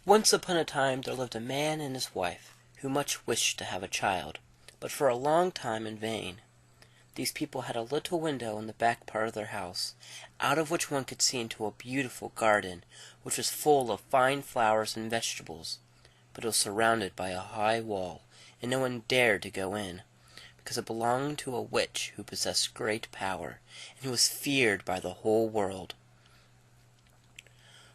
Once upon a time there lived a man and his wife, who much wished to have a child, but for a long time in vain. These people had a little window in the back part of their house, out of which one could see into a beautiful garden, which was full of fine flowers and vegetables, but it was surrounded by a high wall, and no one dared to go in, because it belonged to a witch who possessed great power, and who was feared by the whole world.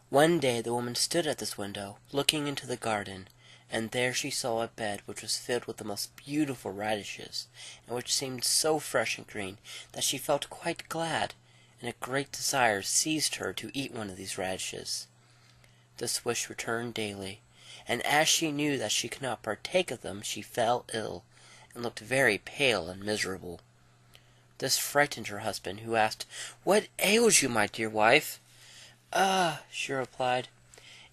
One day the woman stood at this window, looking into the garden, and there she saw a bed which was filled with the most beautiful radishes, and which seemed so fresh and green that she felt quite glad, and a great desire seized her to eat one of these radishes. This wish returned daily, and as she knew that she could not partake of them, she fell ill, and looked very pale and miserable. This frightened her husband, who asked, "What ails you, my dear wife?" "Ah," she replied,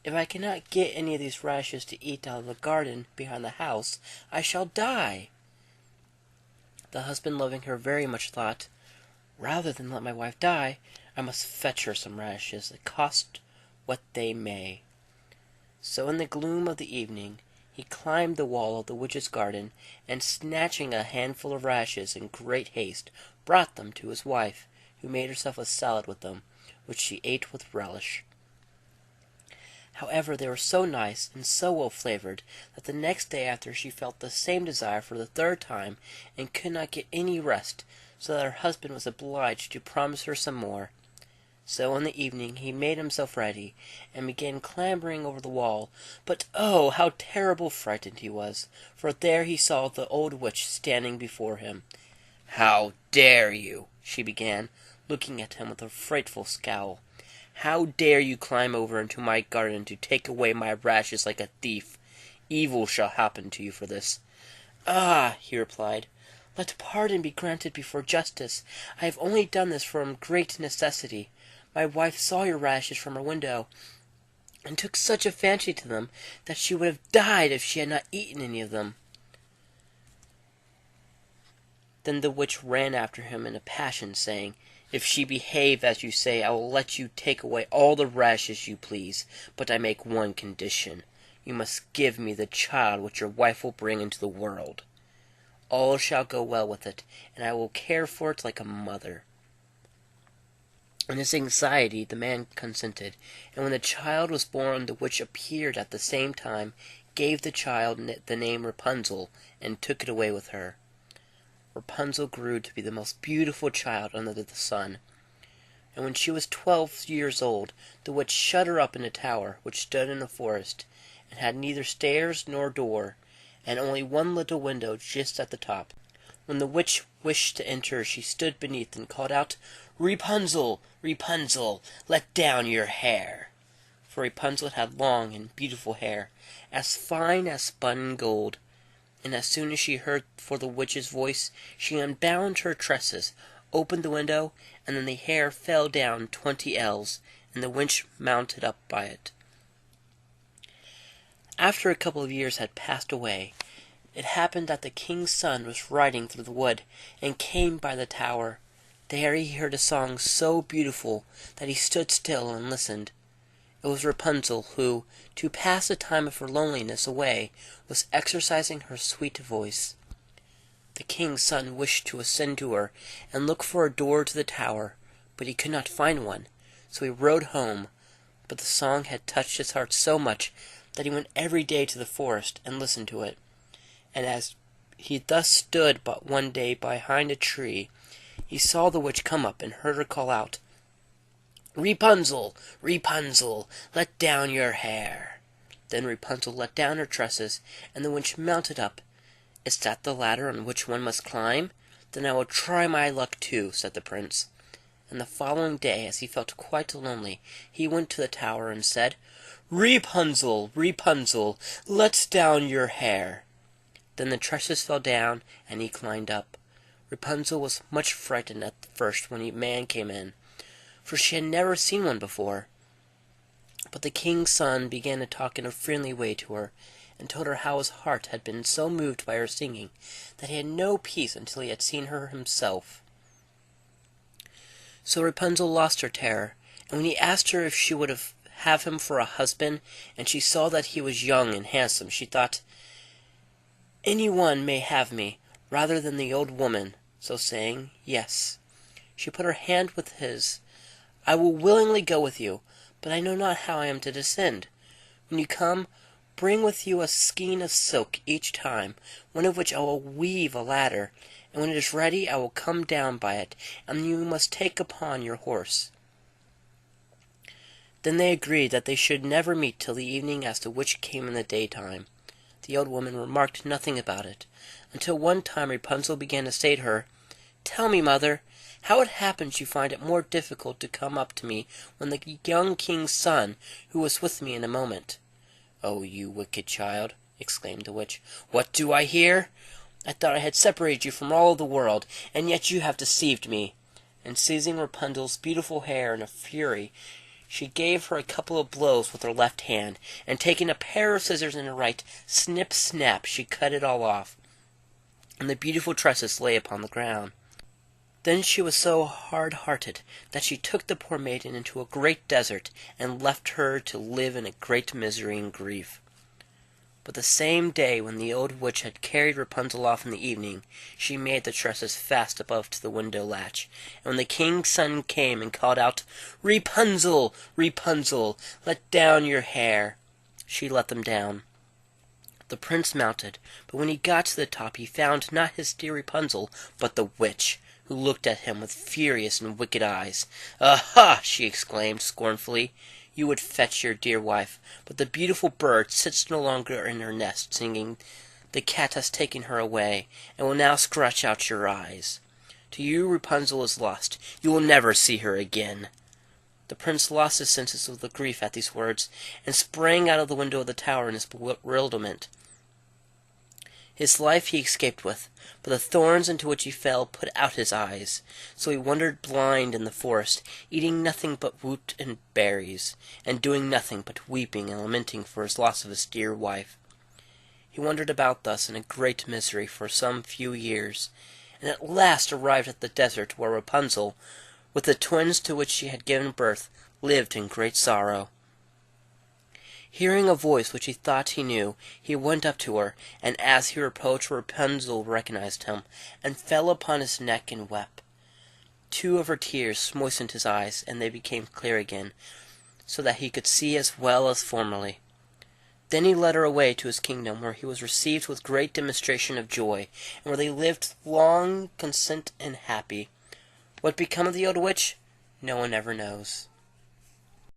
"if I cannot get any of these radishes to eat out of the garden behind the house, I shall die." The husband, loving her very much, thought, "Rather than let my wife die, I must fetch her some radishes, cost what they may." So in the gloom of the evening he climbed the wall of the witch's garden, and snatching a handful of radishes in great haste, brought them to his wife, who made herself a salad with them, which she ate with relish. However, they were so nice and so well flavored that the next day after she felt the same desire for the third time, and could not get any rest, so that her husband was obliged to promise her some more. So in the evening he made himself ready, and began clambering over the wall, but oh, how terribly frightened he was, for there he saw the old witch standing before him. "How dare you?" she began, looking at him with a frightful scowl. "How dare you climb over into my garden to take away my radishes like a thief? Evil shall happen to you for this." "Ah," he replied, "let pardon be granted before justice. I have only done this from great necessity. My wife saw your radishes from her window, and took such a fancy to them that she would have died if she had not eaten any of them." Then the witch ran after him in a passion, saying, "If she behave as you say, I will let you take away all the radishes you please, but I make one condition. You must give me the child which your wife will bring into the world. All shall go well with it, and I will care for it like a mother." In his anxiety the man consented, and when the child was born the witch appeared at the same time, gave the child the name Rapunzel, and took it away with her. Rapunzel grew to be the most beautiful child under the sun, and when she was 12 years old the witch shut her up in a tower which stood in a forest, and had neither stairs nor door, and only one little window just at the top. When the witch wished to enter she stood beneath and called out, "Rapunzel, Rapunzel, let down your hair." For Rapunzel had long and beautiful hair, as fine as spun gold, and as soon as she heard for the witch's voice, she unbound her tresses, opened the window, and then the hair fell down 20 ells, and the witch mounted up by it. After a couple of years had passed away, it happened that the king's son was riding through the wood, and came by the tower. There he heard a song so beautiful that he stood still and listened. It was Rapunzel, who, to pass the time of her loneliness away, was exercising her sweet voice. The king's son wished to ascend to her, and look for a door to the tower, but he could not find one, so he rode home. But the song had touched his heart so much that he went every day to the forest and listened to it. And as he thus stood but one day behind a tree, he saw the witch come up and heard her call out, "Rapunzel, Rapunzel, let down your hair." Then Rapunzel let down her tresses, and the witch mounted up. "Is that the ladder on which one must climb? Then I will try my luck too," said the prince. And the following day, as he felt quite lonely, he went to the tower and said, "Rapunzel, Rapunzel, let down your hair." Then the tresses fell down, and he climbed up. Rapunzel was much frightened at first when a man came in, for she had never seen one before. But the king's son began to talk in a friendly way to her, and told her how his heart had been so moved by her singing that he had no peace until he had seen her himself. So Rapunzel lost her terror, and when he asked her if she would have have him for a husband, and she saw that he was young and handsome. She thought, "Any one may have me, rather than the old woman." So saying, "Yes," she put her hand with his. "I will willingly go with you, but I know not how I am to descend. When you come, bring with you a skein of silk each time, one of which I will weave a ladder, and when it is ready I will come down by it, and you must take upon your horse." Then they agreed that they should never meet till the evening, as the witch came in the daytime. The old woman remarked nothing about it, until one time Rapunzel began to say to her, "Tell me, mother, how it happens you find it more difficult to come up to me when the young king's son, who was with me in a moment." "Oh, you wicked child," exclaimed the witch, "what do I hear? I thought I had separated you from all the world, and yet you have deceived me." And seizing Rapunzel's beautiful hair in a fury, she gave her a couple of blows with her left hand, and taking a pair of scissors in her right, snip, snap, she cut it all off, and the beautiful tresses lay upon the ground. Then she was so hard-hearted that she took the poor maiden into a great desert, and left her to live in a great misery and grief. But the same day when the old witch had carried Rapunzel off in the evening, she made the tresses fast above to the window latch, and when the king's son came and called out, "Rapunzel, Rapunzel, let down your hair," she let them down. The prince mounted, but when he got to the top he found not his dear Rapunzel, but the witch, who looked at him with furious and wicked eyes. "Aha!" she exclaimed scornfully. "You would fetch your dear wife, but the beautiful bird sits no longer in her nest, singing, 'The cat has taken her away, and will now scratch out your eyes.' To you Rapunzel is lost. You will never see her again." The prince lost his senses of the grief at these words, and sprang out of the window of the tower in his bewilderment. His life he escaped with, but the thorns into which he fell put out his eyes. So he wandered blind in the forest, eating nothing but root and berries, and doing nothing but weeping and lamenting for his loss of his dear wife. He wandered about thus in a great misery for some few years, and at last arrived at the desert where Rapunzel, with the twins to which she had given birth, lived in great sorrow. Hearing a voice which he thought he knew, he went up to her, and as he approached Rapunzel recognized him, and fell upon his neck and wept. 2 of her tears moistened his eyes, and they became clear again, so that he could see as well as formerly. Then he led her away to his kingdom, where he was received with great demonstration of joy, and where they lived long, content, and happy. What became of the old witch, no one ever knows.